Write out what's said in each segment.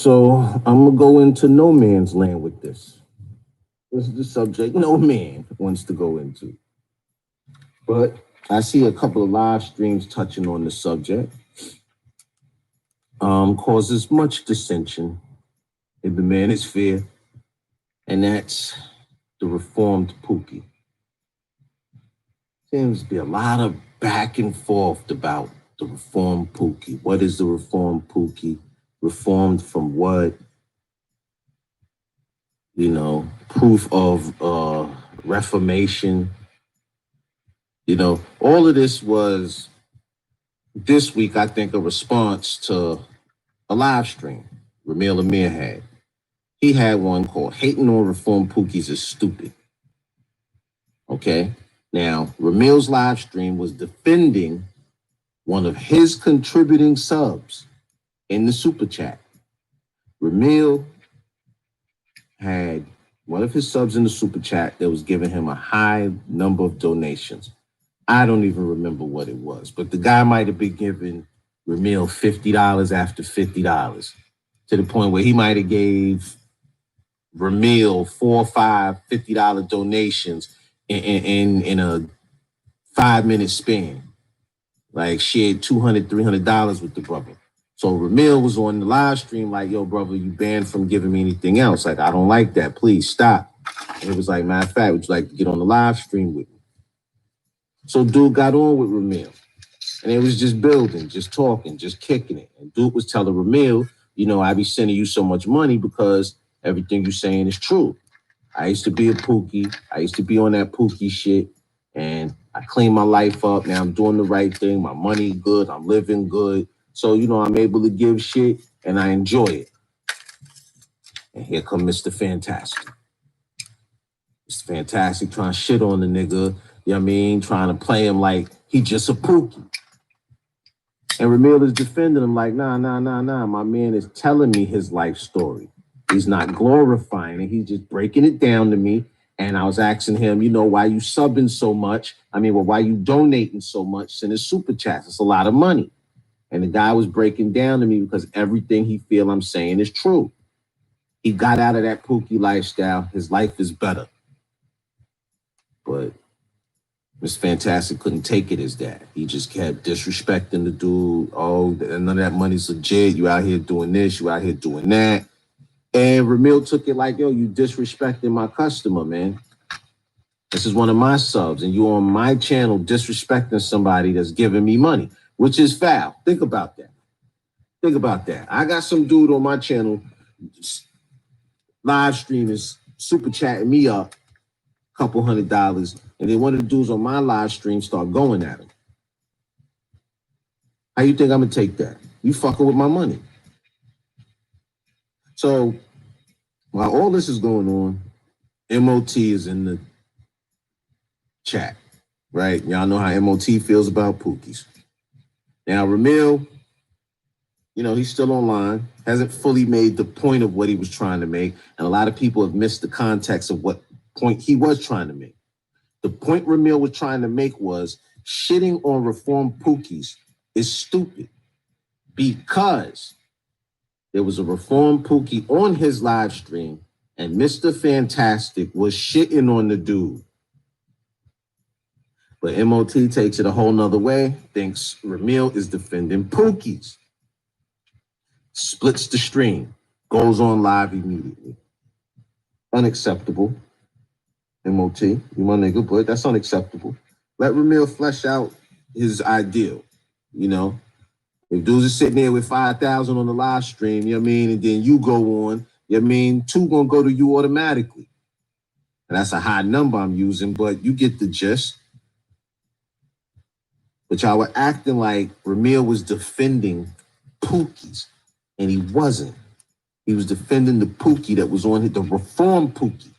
So I'm gonna go into no man's land with this. This is the subject no man wants to go into. But I see a couple of live streams touching on the subject. Causes much dissension in the manosphere, and that's the reformed Pookie. Seems to be a lot of back and forth about the reformed Pookie. What is the reformed Pookie? Reformed from what? You know, proof of reformation. You know, all of this was this week, I think, a response to a live stream Ramil Amir had. He had one called Hating on Reformed Pookies is Stupid. Okay. Now, Ramil's live stream was defending one of his contributing subs in the super chat. Ramil had one of his subs in the super chat that was giving him a high number of donations. I don't even remember what it was, but the guy might have been giving Ramil $50 after $50 to the point where he might have gave Ramil 4 or 5 $50 donations in a 5-minute span. Like shared $200, $300 with the brother. So Ramil was on the live stream like, yo, brother, you banned from giving me anything else. Like, I don't like that. Please stop. And it was like, matter of fact, would you like to get on the live stream with me? So dude got on with Ramil. And it was just building, just talking, just kicking it. And dude was telling Ramil, you know, I be sending you so much money because everything you're saying is true. I used to be a Pookie. I used to be on that Pookie shit. And I cleaned my life up. Now I'm doing the right thing. My money good. I'm living good. So, you know, I'm able to give shit and I enjoy it. And here come Mr. Fantastic. Mr. Fantastic trying to shit on the nigga. You know what I mean? Trying to play him like he just a Pookie. And Ramil is defending him like, nah. My man is telling me his life story. He's not glorifying it. He's just breaking it down to me. And I was asking him, you know, why you subbing so much? Why you donating so much in his super chats? It's a lot of money. And the guy was breaking down to me because everything he feel I'm saying is true. He got out of that Pookie lifestyle. His life is better. But Mr. Fantastic couldn't take it as that. He just kept disrespecting the dude. Oh, none of that money's legit. You out here doing this. You out here doing that. And Ramil took it like, yo, you disrespecting my customer, man. This is one of my subs, and you on my channel disrespecting somebody that's giving me money, which is foul. Think about that. I got some dude on my channel live streaming, super chatting me up a couple $100, and then one of the dudes on my live stream start going at him. How you think I'm gonna take that? You fucking with my money. So while all this is going on, MOT is in the chat, right? Y'all know how MOT feels about Pookies. Now, Ramil, you know, he's still online, hasn't fully made the point of what he was trying to make, and a lot of people have missed the context of what point he was trying to make. The point Ramil was trying to make was shitting on reformed Pookies is stupid because there was a reformed Pookie on his live stream and Mr. Fantastic was shitting on the dude. But MOT takes it a whole nother way, thinks Ramil is defending Pookies. Splits the stream, goes on live immediately. Unacceptable. MOT, you my nigga, but that's unacceptable. Let Ramil flesh out his ideal, you know? If dudes are sitting there with 5,000 on the live stream, you know what I mean, and then you go on, you know what I mean, 2 gonna go to you automatically. And that's a high number I'm using, but you get the gist. But y'all were acting like Ramil was defending Pookies, and he wasn't. He was defending the Pookie that was on the reformed Pookie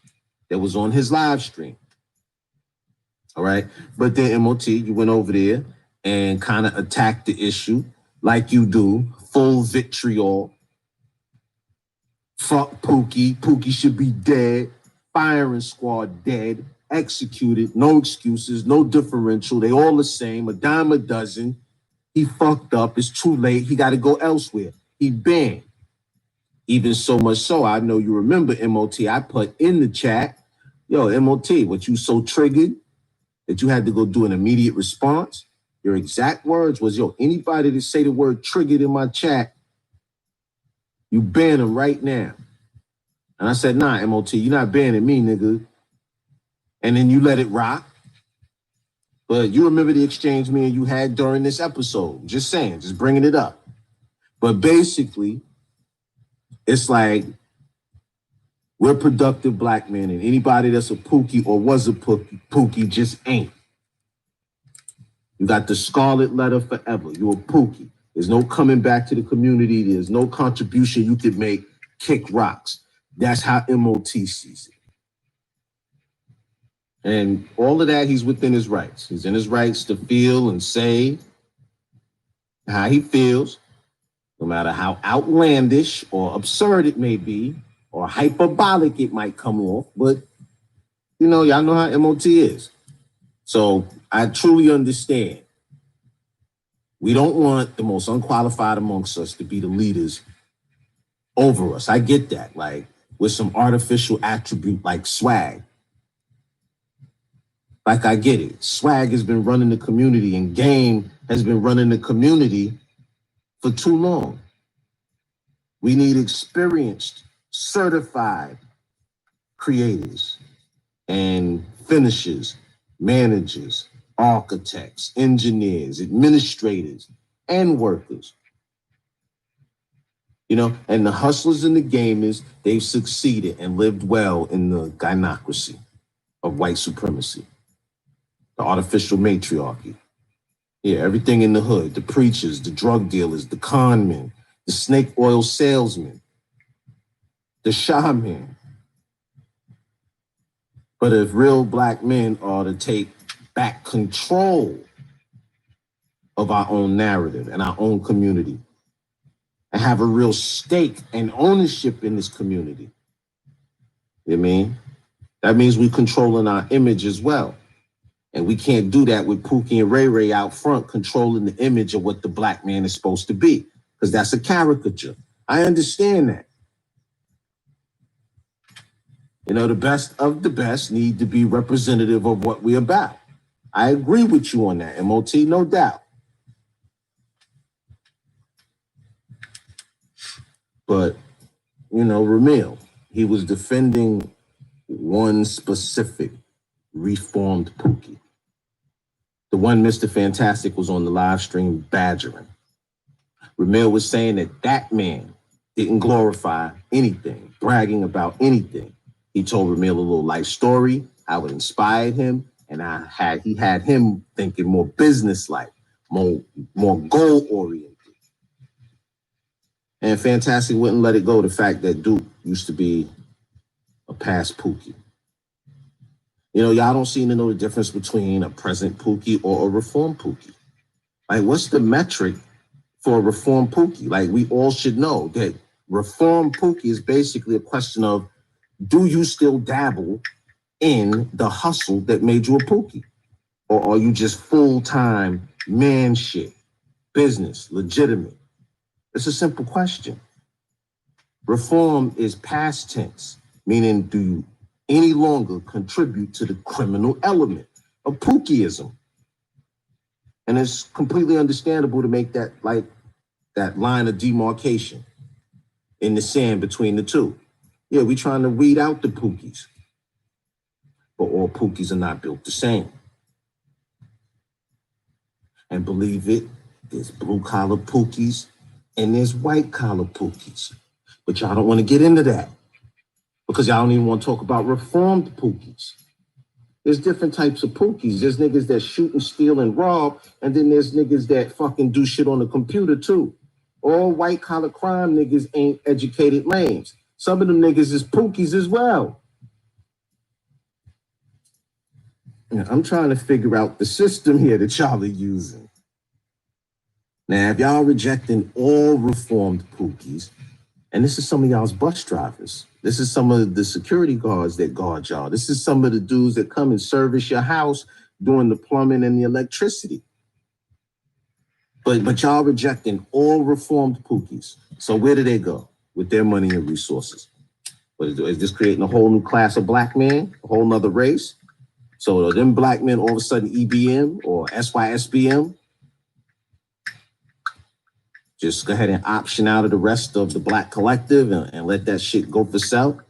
that was on his live stream. All right? But then MOT, you went over there and kind of attacked the issue like you do, full vitriol. Fuck Pookie. Pookie should be dead. Firing squad dead. Executed. No excuses. No differential. They all the same. A dime a dozen. He fucked up. It's too late. He got to go elsewhere. He banned. Even so much so, I know you remember MOT. I put in the chat, yo, MOT, what you so triggered that you had to go do an immediate response? Your exact words was, yo, anybody that say the word triggered in my chat, you ban them right now. And I said, nah, MOT, you're not banning me, nigga. And then you let it rock. But you remember the exchange me and you had during this episode. Just saying, just bringing it up. But basically, it's like we're productive black men, and anybody that's a pookie or was a pookie just ain't. You got the scarlet letter forever. You're a pookie. There's no coming back to the community. There's no contribution you could make. Kick rocks. That's how MOT sees it. And all of that, he's within his rights. He's in his rights to feel and say how he feels, no matter how outlandish or absurd it may be, or hyperbolic it might come off. But, you know, y'all know how MOT is. So I truly understand. We don't want the most unqualified amongst us to be the leaders over us. I get that, like with some artificial attribute like swag. Like I get it. Swag has been running the community and game has been running the community for too long. We need experienced, certified creators and finishers, managers, architects, engineers, administrators, and workers. You know, and the hustlers and the gamers, they've succeeded and lived well in the gynocracy of white supremacy, the artificial matriarchy. Yeah, everything in the hood, the preachers, the drug dealers, the con men, the snake oil salesmen, the shaman. But if real black men are to take back control of our own narrative and our own community and have a real stake and ownership in this community, you know what I mean? That means we're controlling our image as well. And we can't do that with Pookie and Ray Ray out front controlling the image of what the black man is supposed to be, because that's a caricature. I understand that. You know, the best of the best need to be representative of what we're about. I agree with you on that, MOT, no doubt. But, you know, Ramil, he was defending one specific reformed Pookie. The one Mr. Fantastic was on the live stream badgering. Ramil was saying that that man didn't glorify anything, bragging about anything. He told Ramil a little life story, how it inspired him, and he had him thinking more business-like, more goal-oriented. And Fantastic wouldn't let it go, the fact that Duke used to be a past Pookie. You know, y'all don't seem to know the difference between a present Pookie or a reformed Pookie. Like, what's the metric for a reformed Pookie? Like, we all should know that reformed Pookie is basically a question of, do you still dabble in the hustle that made you a Pookie? Or are you just full-time man shit, business, legitimate? It's a simple question. Reform is past tense, meaning do you any longer contribute to the criminal element of Pookieism? And it's completely understandable to make that like that line of demarcation in the sand between the two. Yeah, we're trying to weed out the Pookies, but all Pookies are not built the same. And believe it, there's blue-collar Pookies and there's white-collar Pookies. But y'all don't want to get into that because y'all don't even want to talk about reformed Pookies. There's different types of Pookies. There's niggas that shoot and steal and rob, and then there's niggas that fucking do shit on the computer too. All white-collar crime niggas ain't educated lames. Some of them niggas is Pookies as well. I'm trying to figure out the system here that y'all are using. Now, if y'all rejecting all reformed Pookies, and this is some of y'all's bus drivers, this is some of the security guards that guard y'all, this is some of the dudes that come and service your house doing the plumbing and the electricity. But y'all rejecting all reformed Pookies. So where do they go? with their money and resources. But is this creating a whole new class of black men, a whole nother race? So them black men all of a sudden EBM or SYSBM, just go ahead and option out of the rest of the black collective and let that shit go for sale.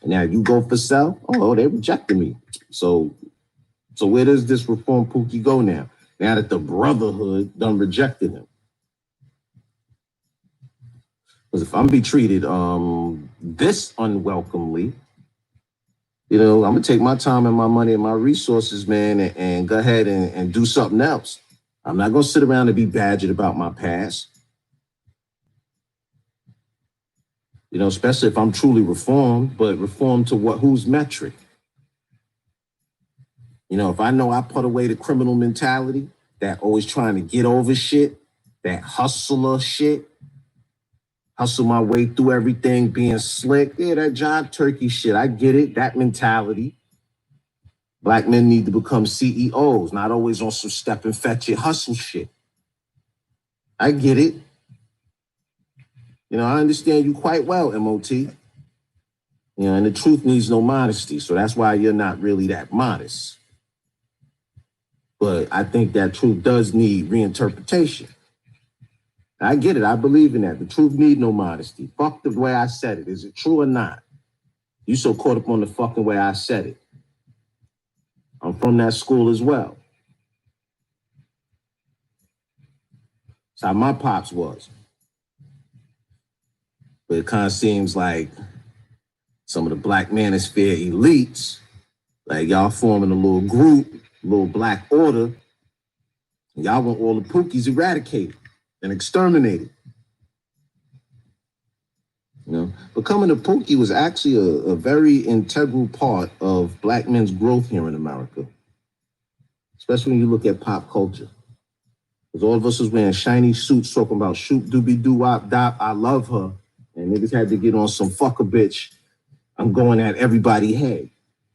And now you go for sale, oh, they rejected me. So where does this reform Pookie go now? Now that the brotherhood done rejected him. Because if I'm be treated this unwelcomely, you know, I'm gonna take my time and my money and my resources, man, and go ahead and do something else. I'm not gonna sit around and be badgered about my past. You know, especially if I'm truly reformed, but reformed to whose metric? You know, if I know I put away the criminal mentality, that always trying to get over shit, that hustler shit, hustle my way through everything, being slick. Yeah, that job turkey shit. I get it. That mentality. Black men need to become CEOs, not always on some step and fetch it hustle shit. I get it. You know, I understand you quite well, MOT. You know, and the truth needs no modesty. So that's why you're not really that modest. But I think that truth does need reinterpretation. I get it. I believe in that. The truth need no modesty. Fuck the way I said it. Is it true or not? You so caught up on the fucking way I said it. I'm from that school as well. That's how my pops was. But it kind of seems like some of the black manosphere elites, like y'all forming a little group, a little black order, and y'all want all the Pookies eradicated and exterminated. You know, becoming a Pookie was actually a very integral part of black men's growth here in America, especially when you look at pop culture. Because all of us was wearing shiny suits talking about shoot doobie doo wop dop, I love her, and niggas had to get on some fuck a bitch, I'm going at everybody head.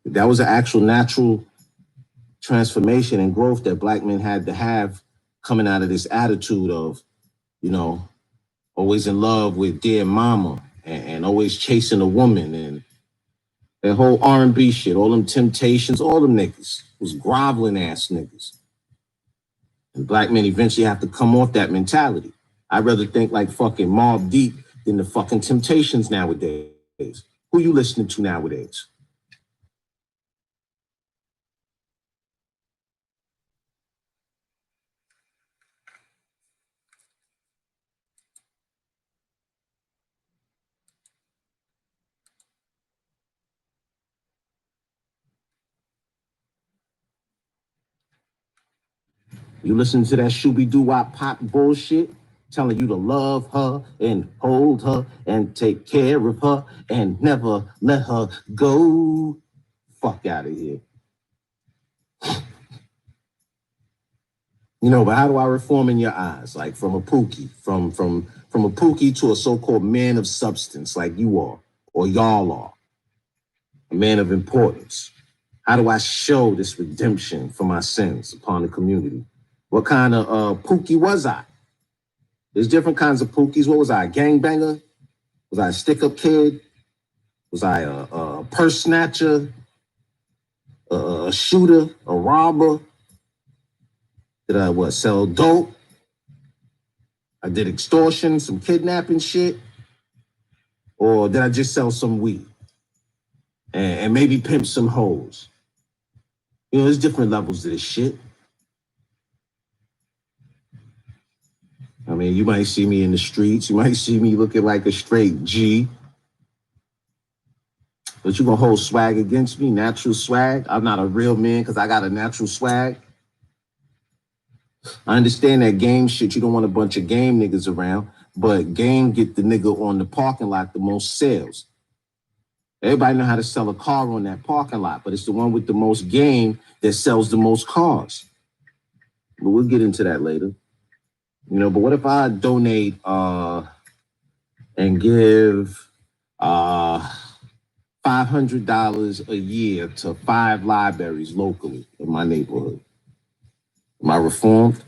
That was an actual natural transformation and growth that black men had to have coming out of this attitude of, you know, always in love with dear mama and always chasing a woman and that whole R&B shit, all them Temptations, all them niggas was groveling ass niggas. And black men eventually have to come off that mentality. I'd rather think like fucking Mobb Deep than the fucking Temptations nowadays. Who you listening to nowadays? You listen to that shooby-doo-wop pop bullshit, telling you to love her and hold her and take care of her and never let her go. Fuck out of here. You know, but how do I reform in your eyes? Like from a Pookie, from a Pookie to a so-called man of substance like you are, or y'all are, a man of importance. How do I show this redemption for my sins upon the community? What kind of Pookie was I? There's different kinds of Pookies. What was I, a gangbanger? Was I a stick-up kid? Was I a purse snatcher? A shooter? A robber? Did I sell dope? I did extortion, some kidnapping shit? Or did I just sell some weed? And maybe pimp some hoes? You know, there's different levels to this shit. I mean, you might see me in the streets. You might see me looking like a straight G. But you gonna hold swag against me, natural swag? I'm not a real man because I got a natural swag. I understand that game shit. You don't want a bunch of game niggas around, but game get the nigga on the parking lot the most sales. Everybody know how to sell a car on that parking lot, but it's the one with the most game that sells the most cars. But we'll get into that later. You know, but what if I donate and give $500 a year to 5 libraries locally in my neighborhood? Am I reformed?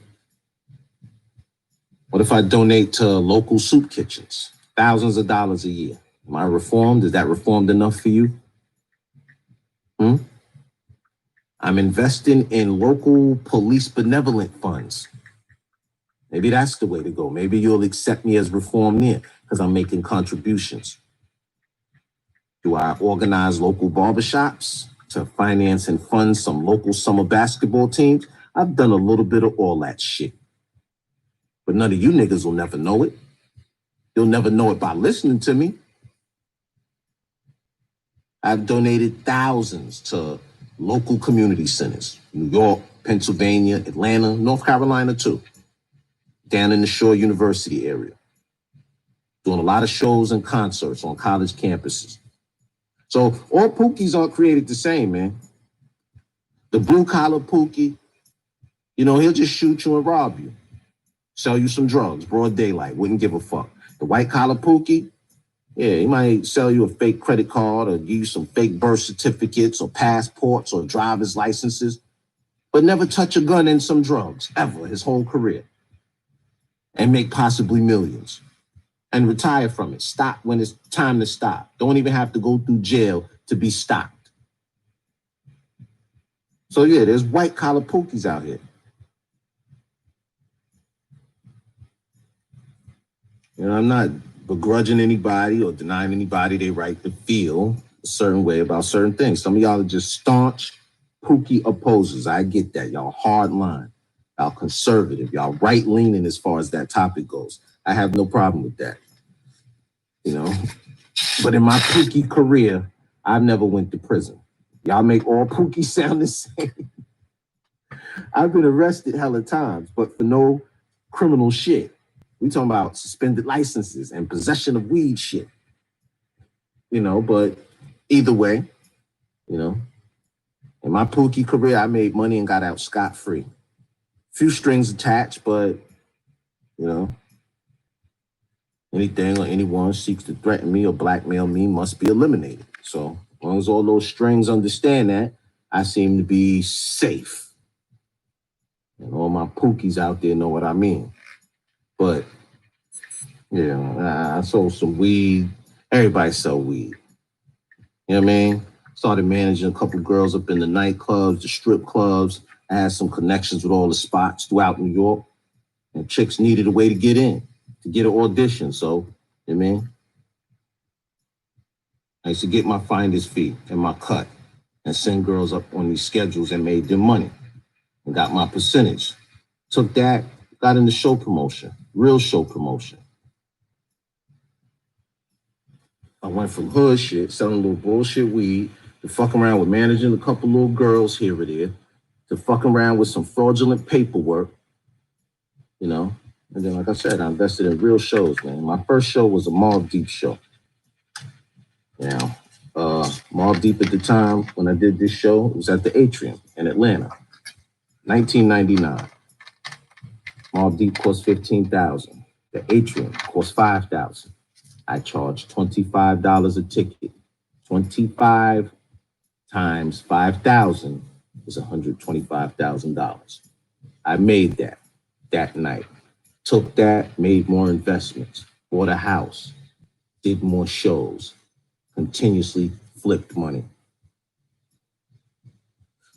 What if I donate to local soup kitchens? thousands of dollars a year. Am I reformed? Is that reformed enough for you? I'm investing in local police benevolent funds. Maybe that's the way to go. Maybe you'll accept me as reformed there because I'm making contributions. Do I organize local barbershops to finance and fund some local summer basketball teams? I've done a little bit of all that shit. But none of you niggas will never know it. You'll never know it by listening to me. I've donated thousands to local community centers, New York, Pennsylvania, Atlanta, North Carolina too, down in the Shore University area. Doing a lot of shows and concerts on college campuses. So all pookies aren't created the same, man. The blue collar pookie, he'll just shoot you and rob you. Sell you some drugs, broad daylight, wouldn't give a fuck. The white collar pookie, yeah, he might sell you a fake credit card or give you some fake birth certificates or passports or driver's licenses, but never touch a gun and some drugs, ever, his whole career. And make possibly millions. And retire from it. Stop when it's time to stop. Don't even have to go through jail to be stopped. So yeah, there's white collar pookies out here. I'm not begrudging anybody or denying anybody their right to feel a certain way about certain things. Some of y'all are just staunch pookie opposers. I get that. Y'all hard line. Y'all conservative. Y'all right leaning as far as that topic goes. I have no problem with that. But in my pookie career, I've never went to prison. Y'all make all pookies sound the same. I've been arrested hella times, but for no criminal shit. We talking about suspended licenses and possession of weed shit. But either way, in my pookie career, I made money and got out scot-free. Few strings attached, but, anything or anyone seeks to threaten me or blackmail me must be eliminated. So as long as all those strings understand that, I seem to be safe. And all my pookies out there know what I mean. But, I sold some weed. Everybody sell weed. You know what I mean? Started managing a couple girls up in the nightclubs, the strip clubs. I had some connections with all the spots throughout New York. And chicks needed a way to get in, to get an audition. So, you know what I mean? I used to get my finder's fee and my cut and send girls up on these schedules and made them money and got my percentage. Took that, got into show promotion, real show promotion. I went from hood shit, selling little bullshit weed, to fucking around with managing a couple little girls here or there, to fucking around with some fraudulent paperwork, And then, like I said, I invested in real shows, man. My first show was a Mobb Deep show. Now, Mobb Deep at the time when I did this show, it was at the Atrium in Atlanta, 1999. Mobb Deep cost $15,000. The Atrium cost $5,000. I charged $25 a ticket. 25 times 5,000 is $125,000. I made that night. Took that, made more investments, bought a house, did more shows, continuously flipped money.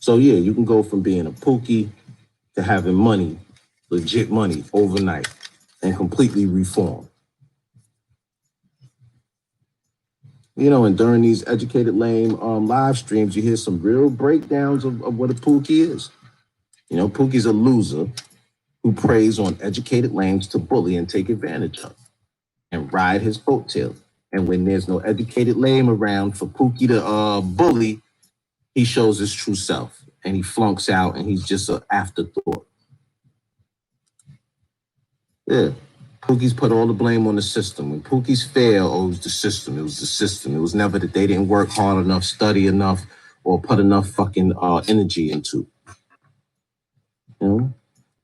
So yeah, you can go from being a pookie to having money, legit money overnight and completely reform. And during these Educated Lame live streams, you hear some real breakdowns of what a pookie is. Pookie's a loser who preys on educated lames to bully and take advantage of and ride his coattail. And when there's no educated lame around for Pookie to bully, he shows his true self and he flunks out and he's just an afterthought. Yeah. Pookies put all the blame on the system. When Pookies fail, it was the system. It was the system. It was never that they didn't work hard enough, study enough, or put enough fucking energy into.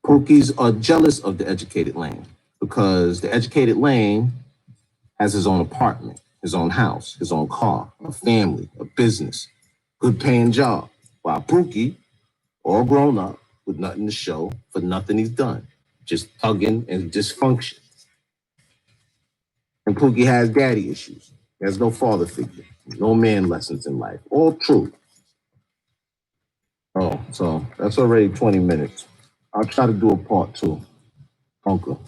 Pookies are jealous of the educated lame because the educated lame has his own apartment, his own house, his own car, a family, a business, good paying job. While Pookie, all grown up with nothing to show for nothing he's done, just thugging and dysfunction. And Pookie has daddy issues. He has no father figure, no man lessons in life. All true. Oh, so that's already 20 minutes. I'll try to do a part 2. Uncle.